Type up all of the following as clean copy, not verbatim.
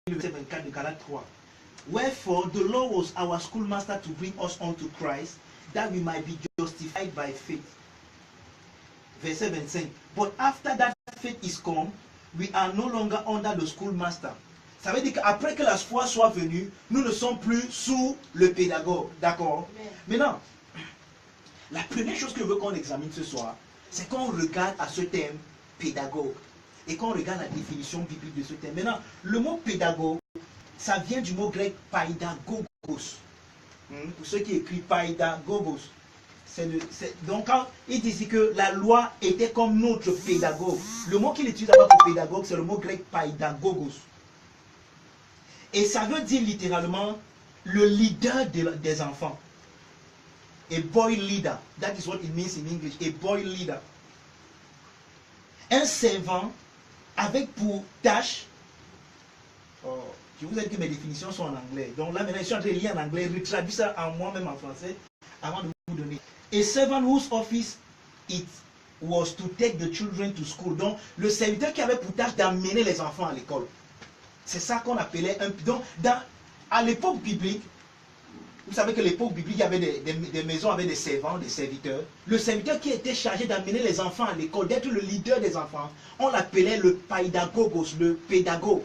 le verset 24 de Galates 3. Wherefore the law was our schoolmaster to bring us unto Christ, that we might be justified by faith. Verset 25. But after that faith is come, we are no longer under the schoolmaster. Ça veut dire qu'après que la foi soit venue, nous ne sommes plus sous le pédagogue. D'accord? Maintenant, la première chose que je veux qu'on examine ce soir, c'est qu'on regarde à ce terme pédagogue et qu'on regarde la définition biblique de ce terme. Maintenant, le mot pédagogue, ça vient du mot grec paidagogos. Pour ceux qui écrivent paidagogos. Donc, quand il dit ici que la loi était comme notre pédagogue, le mot qu'il utilise là-bas pour pédagogue, c'est le mot grec paidagogos. Et ça veut dire littéralement le leader des enfants. A boy leader. That is what it means in English. A boy leader. Un servant avec pour tâche. Oh, je vous ai dit que mes définitions sont en anglais. Donc là maintenant, je suis en train de lire en anglais. Je traduis ça en moi-même en français avant de vous donner. A servant whose office it was to take the children to school. Donc le serviteur qui avait pour tâche d'amener les enfants à l'école. C'est ça qu'on appelait un... Donc, à l'époque biblique, vous savez que l'époque biblique, il y avait des maisons avec des servants, des serviteurs. Le serviteur qui était chargé d'amener les enfants à l'école, d'être le leader des enfants, on l'appelait le paidagogos, le pédagogue.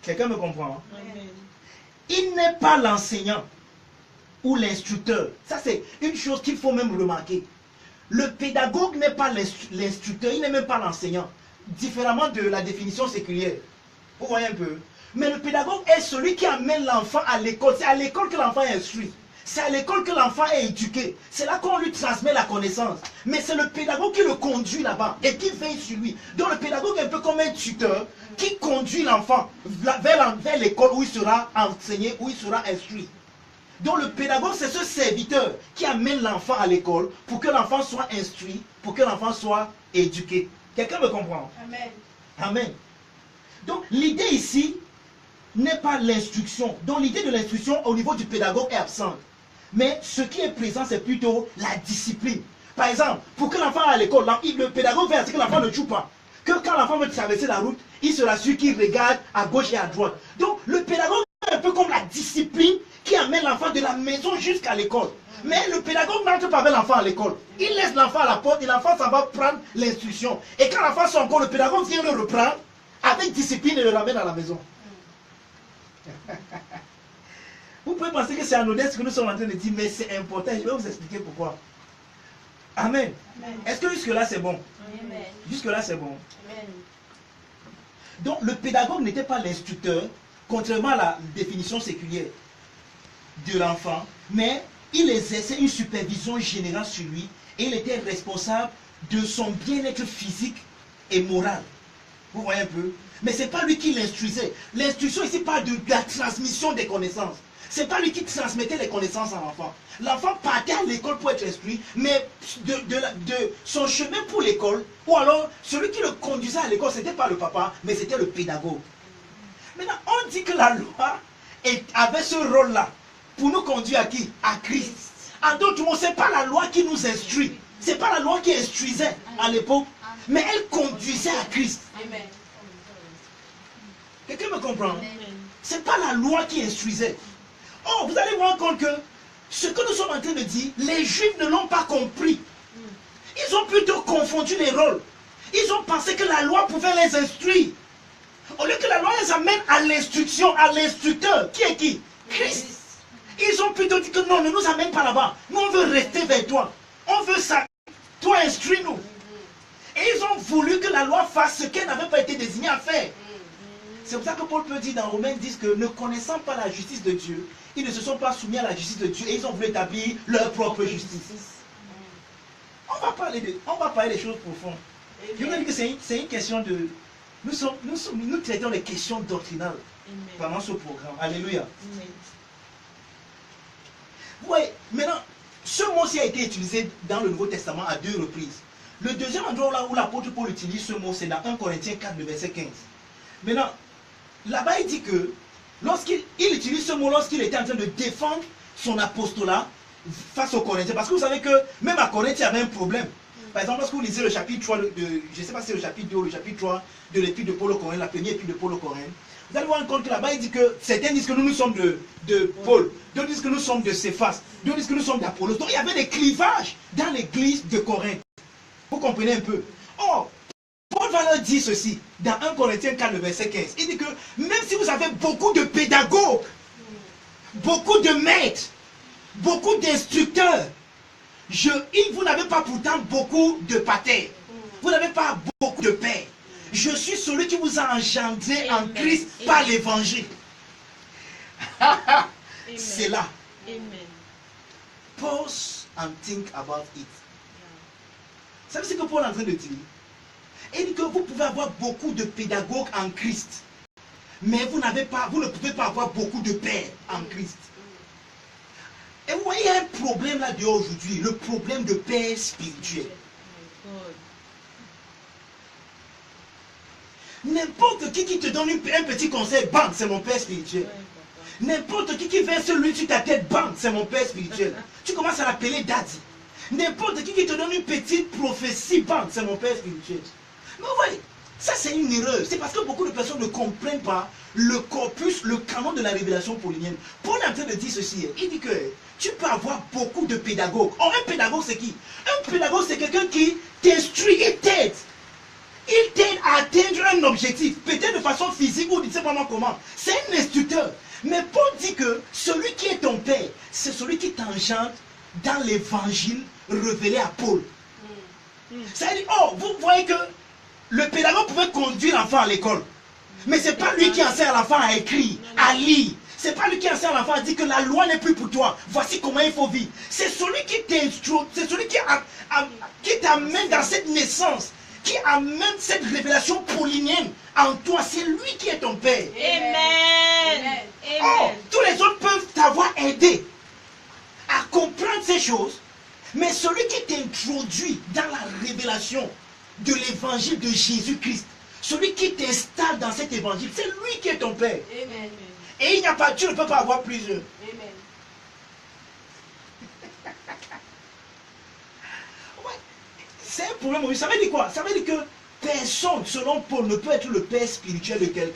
Quelqu'un me comprend? Amen. Il n'est pas l'enseignant ou l'instructeur. Ça, c'est une chose qu'il faut même remarquer. Le pédagogue n'est pas l'instructeur, il n'est même pas l'enseignant. Différemment de la définition séculière. Vous voyez un peu? Mais le pédagogue est celui qui amène l'enfant à l'école. C'est à l'école que l'enfant est instruit. C'est à l'école que l'enfant est éduqué. C'est là qu'on lui transmet la connaissance. Mais c'est le pédagogue qui le conduit là-bas et qui veille sur lui. Donc le pédagogue est un peu comme un tuteur qui conduit l'enfant vers l'école où il sera enseigné, où il sera instruit. Donc le pédagogue, c'est ce serviteur qui amène l'enfant à l'école pour que l'enfant soit instruit, pour que l'enfant soit éduqué. Quelqu'un me comprend? Amen. Amen. Donc l'idée ici n'est pas l'instruction. Donc l'idée de l'instruction au niveau du pédagogue est absente. Mais ce qui est présent, c'est plutôt la discipline. Par exemple, pour que l'enfant aille à l'école, le pédagogue veut que l'enfant ne joue pas. Que quand l'enfant veut traverser la route, il se rassure qu'il regarde à gauche et à droite. Donc le pédagogue est un peu comme la discipline qui amène l'enfant de la maison jusqu'à l'école. Mais le pédagogue n'entre pas avec l'enfant à l'école. Il laisse l'enfant à la porte et l'enfant s'en va prendre l'instruction. Et quand l'enfant sort encore, le pédagogue vient le reprendre avec discipline et le ramène à la maison. Vous pouvez penser que c'est anodin ce que nous sommes en train de dire, mais c'est important. Je vais vous expliquer pourquoi. Amen. Est-ce que jusque-là c'est bon? Amen. Jusque-là c'est bon. Amen. Donc le pédagogue n'était pas l'instructeur, contrairement à la définition séculière de l'enfant, mais il exerçait une supervision générale sur lui et il était responsable de son bien-être physique et moral. Vous voyez un peu? Mais ce n'est pas lui qui l'instruisait. L'instruction ici parle de la transmission des connaissances. Ce n'est pas lui qui transmettait les connaissances à l'enfant. L'enfant partait à l'école pour être instruit, mais de son chemin pour l'école, ou alors celui qui le conduisait à l'école, ce n'était pas le papa, mais c'était le pédagogue. Maintenant, on dit que la loi avait ce rôle-là pour nous conduire à qui? À Christ. En d'autres mots, ce n'est pas la loi qui nous instruit. Ce n'est pas la loi qui instruisait à l'époque, mais elle conduisait à Christ. Amen. Quelqu'un me comprend? Ce n'est pas la loi qui instruisait. Oh, vous allez vous rendre compte que ce que nous sommes en train de dire, les Juifs ne l'ont pas compris. Ils ont plutôt confondu les rôles. Ils ont pensé que la loi pouvait les instruire. Au lieu que la loi les amène à l'instruction, à l'instructeur. Qui est qui? Christ. Ils ont plutôt dit que non, ne nous amène pas là-bas. Nous, on veut rester vers toi. On veut ça. Toi, instruis-nous. Et ils ont voulu que la loi fasse ce qu'elle n'avait pas été désignée à faire. C'est pour ça que Paul peut dire dans Romains 10 que ne connaissant pas la justice de Dieu, ils ne se sont pas soumis à la justice de Dieu et ils ont voulu établir leur propre justice. On va parler des choses profondes. Je vous dis que c'est une question de... Nous traitons les questions doctrinales pendant ce programme. Alléluia. Vous voyez, maintenant, ce mot-ci a été utilisé dans le Nouveau Testament à 2 reprises. Le deuxième endroit où l'apôtre Paul utilise ce mot, c'est dans 1 Corinthiens 4, le verset 15. Maintenant, là-bas, il dit que lorsqu'il utilise ce mot, lorsqu'il était en train de défendre son apostolat face aux Corinthiens, parce que vous savez que même à Corinthe, il y avait un problème. Par exemple, lorsque vous lisez le chapitre 3 je ne sais pas si c'est le chapitre 2 ou le chapitre 3 de l'épître de Paul aux Corinthiens, la première épître de Paul aux Corinthiens, vous allez voir compte que là-bas, il dit que certains disent que nous sommes de Paul, d'autres disent que nous sommes de Céphas, d'autres disent que nous sommes d'Apollos. Donc il y avait des clivages dans l'église de Corinthe. Vous comprenez un peu? Or, Paul va leur dire ceci, dans 1 Corinthiens 4, le verset 15. Il dit que même si vous avez beaucoup de pédagogues, beaucoup de maîtres, beaucoup d'instructeurs, vous n'avez pas pourtant beaucoup de patères. Vous n'avez pas beaucoup de pères. Je suis celui qui vous a engendré en Christ par l'évangile. C'est là. Pause and think about it. Vous savez ce que Paul est en train de dire? Il dit que vous pouvez avoir beaucoup de pédagogues en Christ, mais vous ne pouvez pas avoir beaucoup de pères en Christ. Et vous voyez, il y a un problème là dehors aujourd'hui, le problème de père spirituel. N'importe qui te donne un petit conseil, bang, c'est mon père spirituel. N'importe qui verse l'huile sur ta tête, bang, c'est mon père spirituel. Tu commences à l'appeler daddy. N'importe qui te donne une petite prophétie, bang, c'est mon père spirituel. Mais vous voyez, ça c'est une erreur. C'est parce que beaucoup de personnes ne comprennent pas le corpus, le canon de la révélation paulinienne. Paul est en train de dire ceci. Il dit que tu peux avoir beaucoup de pédagogues. Or, un pédagogue c'est qui? Un pédagogue c'est quelqu'un qui t'instruit et t'aide. Il t'aide à atteindre un objectif, peut-être de façon physique ou je ne sais pas comment. C'est un instructeur. Mais Paul dit que celui qui est ton père, c'est celui qui t'engendre dans l'évangile révélé à Paul. Ça veut dire, oh, vous voyez que le pédagogue pouvait conduire l'enfant à l'école. Mais ce n'est pas lui qui enseigne à l'enfant à écrire, à lire. Ce n'est pas lui qui enseigne à l'enfant à dire que la loi n'est plus pour toi. Voici comment il faut vivre. C'est celui qui t'instruit, c'est celui qui t'amène dans cette naissance, qui amène cette révélation paulinienne en toi. C'est lui qui est ton père. Amen. Oh, tous les autres peuvent t'avoir aidé à comprendre ces choses, mais celui qui t'introduit dans la révélation de l'évangile de Jésus-Christ, celui qui t'installe dans cet évangile, c'est lui qui est ton père. Amen. Et il n'y a pas, tu ne peux pas avoir plusieurs. Amen. Ouais. C'est un problème. Ça veut dire quoi? Ça veut dire que personne, selon Paul, ne peut être le père spirituel de quelqu'un.